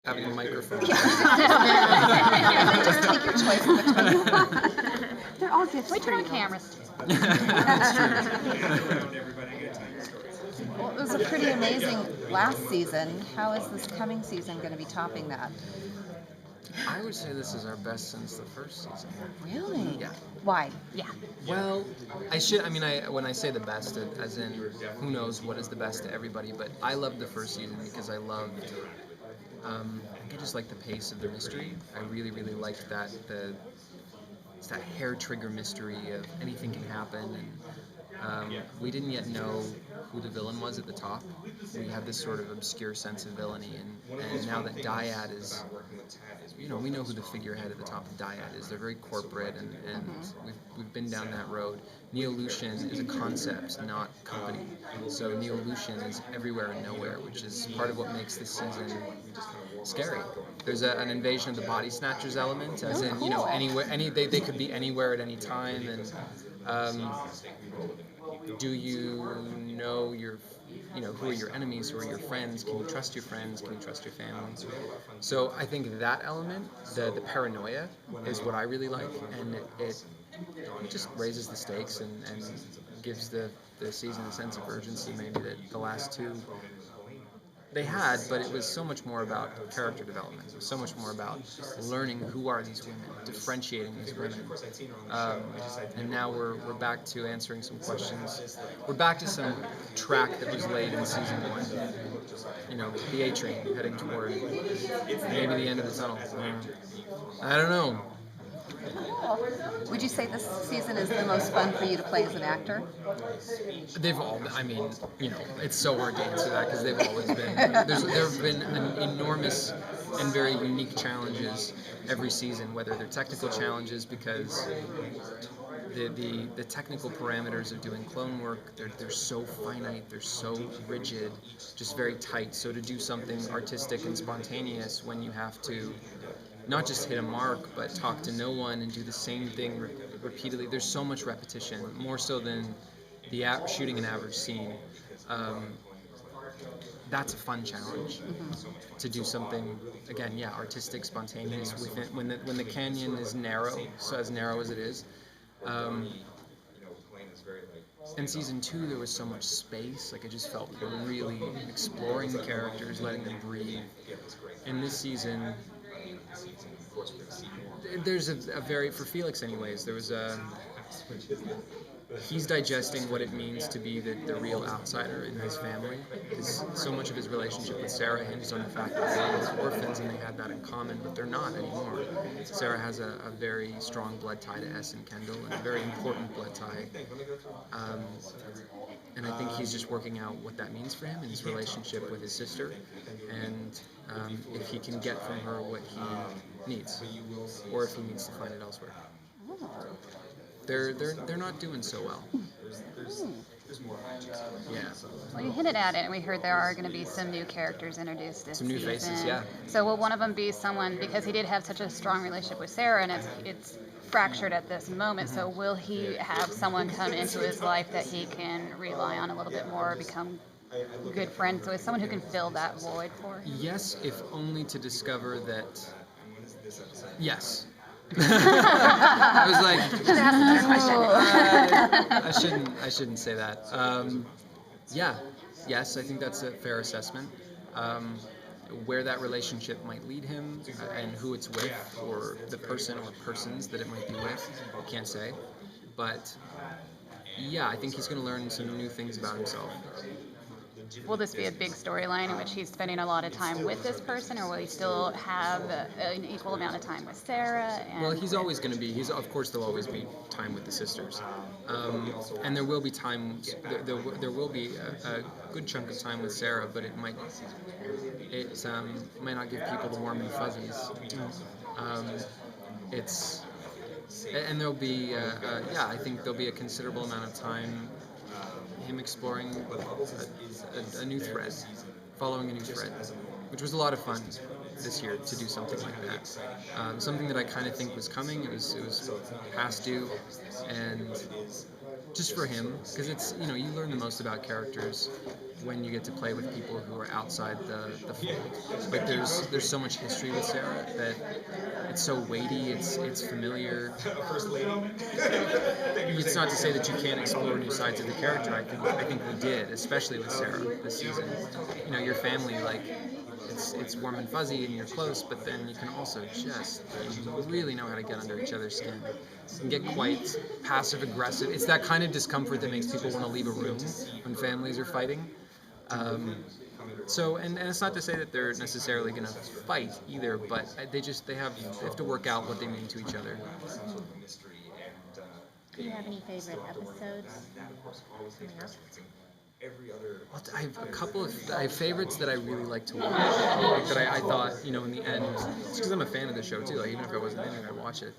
having a microphone. Just take your choice in between. They're all gifts. We turn on cameras. That's true. Well, it was a pretty amazing last season. How is this coming season going to be topping that? I would say this is our best since the first season. Really? Yeah. Why? Yeah. Well, when I say the best, as in, who knows what is the best to everybody, but I loved the first season because I loved, I just like the pace of the mystery. I really, really liked it's that hair trigger mystery of anything can happen, and we didn't yet know who the villain was at the top. We had this sort of obscure sense of villainy, and now that Dyad is, we know who the figurehead at the top of Dyad is. They're very corporate, and we've been down that road. Neo-Lucian is a concept, not company. So Neo-Lucian is everywhere and nowhere, which is part of what makes this season scary. There's an invasion of the body snatchers element, as in, anywhere, they could be anywhere at any time, and do you know who are your enemies, who are your friends? Can you trust your friends? Can you trust your family? So I think that element, the paranoia, is what I really like, and it just raises the stakes and gives the season a sense of urgency maybe that the last two they had, but it was so much more about character development. It was so much more about learning who are these women, differentiating these women. And now we're back to answering some questions. We're back to some track that was laid in season 1. The A train heading toward maybe the end of the tunnel. I don't know. Would you say this season is the most fun for you to play as an actor? They've all, it's so hard to answer that because they've always been, there have been enormous and very unique challenges every season, whether they're technical challenges because the technical parameters of doing clone work, they're so finite, they're so rigid, just very tight. So to do something artistic and spontaneous when you have to not just hit a mark, but talk to no one and do the same thing repeatedly. There's so much repetition, more so than shooting an average scene. That's a fun challenge to do something, again, artistic, spontaneous. When the canyon is narrow, so as narrow as it is. In season 2, there was so much space. I just felt really exploring the characters, letting them breathe. In this season, there's a very, for Felix anyways, there was he's digesting what it means to be the real outsider in his family, because so much of his relationship with Sarah hinged on the fact that they were orphans and they had that in common, but they're not anymore. Sarah has a very strong blood tie to S and Kendall, and a very important blood tie. And I think he's just working out what that means for him in his relationship with his sister, and if he can get from her what he needs, or if he needs to find it elsewhere. They're not doing so well. Yeah. Well, you hinted at it, and we heard there are going to be some new characters introduced this season. Some new faces, yeah. So will one of them be someone, because he did have such a strong relationship with Sarah, and it's fractured at this moment, so will he have someone come into his life that he can rely on a little bit more, become good friends with, someone who can fill that void for him? Yes, if only to discover that... Yes. I was like, I shouldn't say that. Yes, I think that's a fair assessment. Where that relationship might lead him, and who it's with, or the person or persons that it might be with, I can't say. But I think he's going to learn some new things about himself. Will this be a big storyline in which he's spending a lot of time with this person, or will he still have an equal amount of time with Sarah? Well, he's always going to be, of course there'll always be time with the sisters. And there will be times, there will be a good chunk of time with Sarah, but it might not give people the warm and fuzzies. And there'll be, I think there'll be a considerable amount of time him exploring a new thread, following a new thread, which was a lot of fun this year to do something like that. Something that I kind of think was coming. It was past due, and just for him, because it's, you know, you learn the most about characters when you get to play with people who are outside the fold. Like there's so much history with Sarah that it's so weighty, it's familiar. It's not to say that you can't explore new sides of the character. I think we did, especially with Sarah this season. You know, your family, like, it's warm and fuzzy and you're close, but then you can also just, you really know how to get under each other's skin. You can get quite passive aggressive. It's that kind of discomfort that makes people want to leave a room when families are fighting. So, and it's not to say that they're necessarily going to fight either, but they have to work out what they mean to each other. Do you have any favorite episodes? Well, I have a couple of favorites that I really like to watch. Like that I thought, you know, in the end, it's because I'm a fan of the show too. Like, even if I wasn't in it, I'd watch it.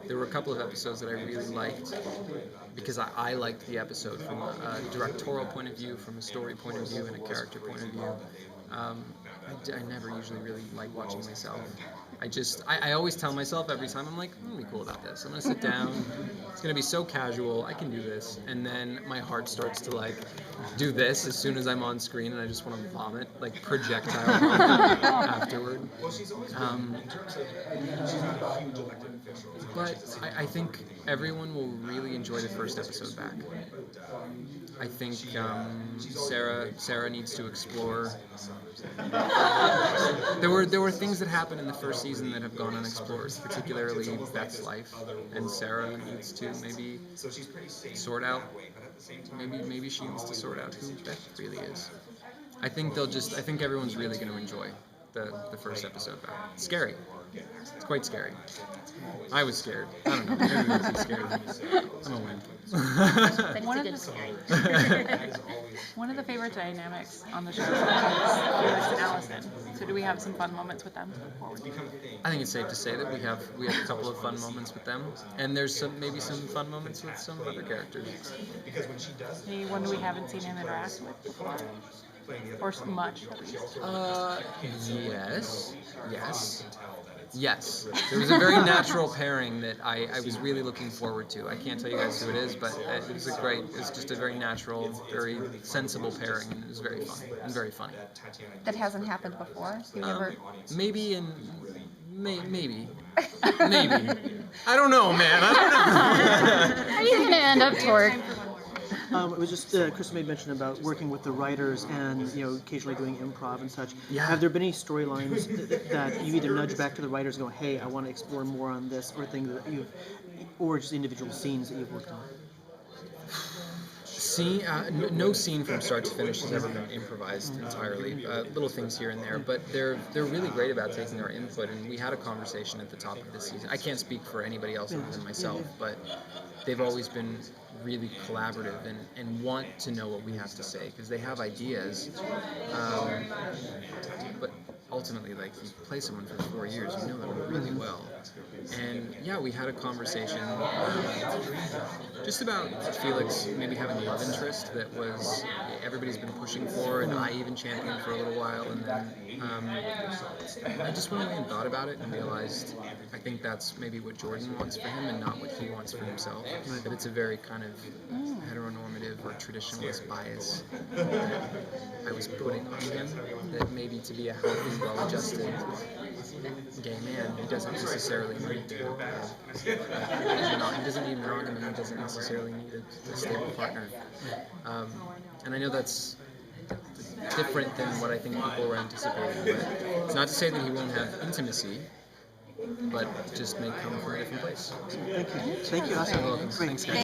There were a couple of episodes that I really liked because I liked the episode from a directorial point of view, from a story point of view, and a character point of view. I never usually really like watching myself. I always tell myself every time, I'm like, I'm going to be cool about this. I'm going to sit down. It's going to be so casual. I can do this. And then my heart starts to, like, do this as soon as I'm on screen, and I just want to vomit, like projectile vomit afterward. But I think everyone will really enjoy the first episode back. I think Sarah needs to explore. There were things that happened in the first season that have gone unexplored, particularly Beth's life, and Sarah needs to maybe sort out. Maybe she needs to sort out who Beth really is. I think everyone's really going to enjoy the first episode back. It's scary. It's quite scary. I was scared. I don't know. Maybe you would be scared. I'm a wimp. But it's a good scary. One of the favorite dynamics on the show is Felix and Allison. So do we have some fun moments with them? I think it's safe to say that we have a couple of fun moments with them, and there's maybe some fun moments with some other characters. Anyone we haven't seen him interact with before? Or much, at least? Yes. There was a very natural pairing that I was really looking forward to. I can't tell you guys who it is, but it was just a very natural, very sensible pairing, and it was very fun and very funny. That hasn't happened before? You never... Maybe. I don't know, man. I don't know. Are you gonna end up toward? It was just Chris made mention about working with the writers and, you know, occasionally doing improv and such. Yeah. Have there been any storylines that you either nudge back to the writers and go, hey, I want to explore more on this, or things that or just individual scenes that you've worked on? No scene from start to finish has ever been improvised entirely. Little things here and there, but they're really great about taking our input. And we had a conversation at the top of this season. I can't speak for anybody else other than myself, but they've always been really collaborative and want to know what we have to say because they have ideas. But ultimately, like, you play someone for 4 years, you know them really well. And yeah, we had a conversation just about Felix maybe having a love interest that was everybody's been pushing for, and I even championed for a little while, and then I just went away and thought about it and realized I think that's maybe what Jordan wants for him and not what he wants for himself. That it's a very kind of heteronormative or traditionalist bias that I was putting on him, that maybe to be a healthy, well-adjusted gay man, he doesn't necessarily need to. He doesn't need monogamy. He doesn't necessarily need a stable partner. And I know that's different than what I think people were anticipating. But it's not to say that he won't have intimacy, but just may come from a different place. Thank you. Thank you, Oscar. You're welcome. Thanks, guys.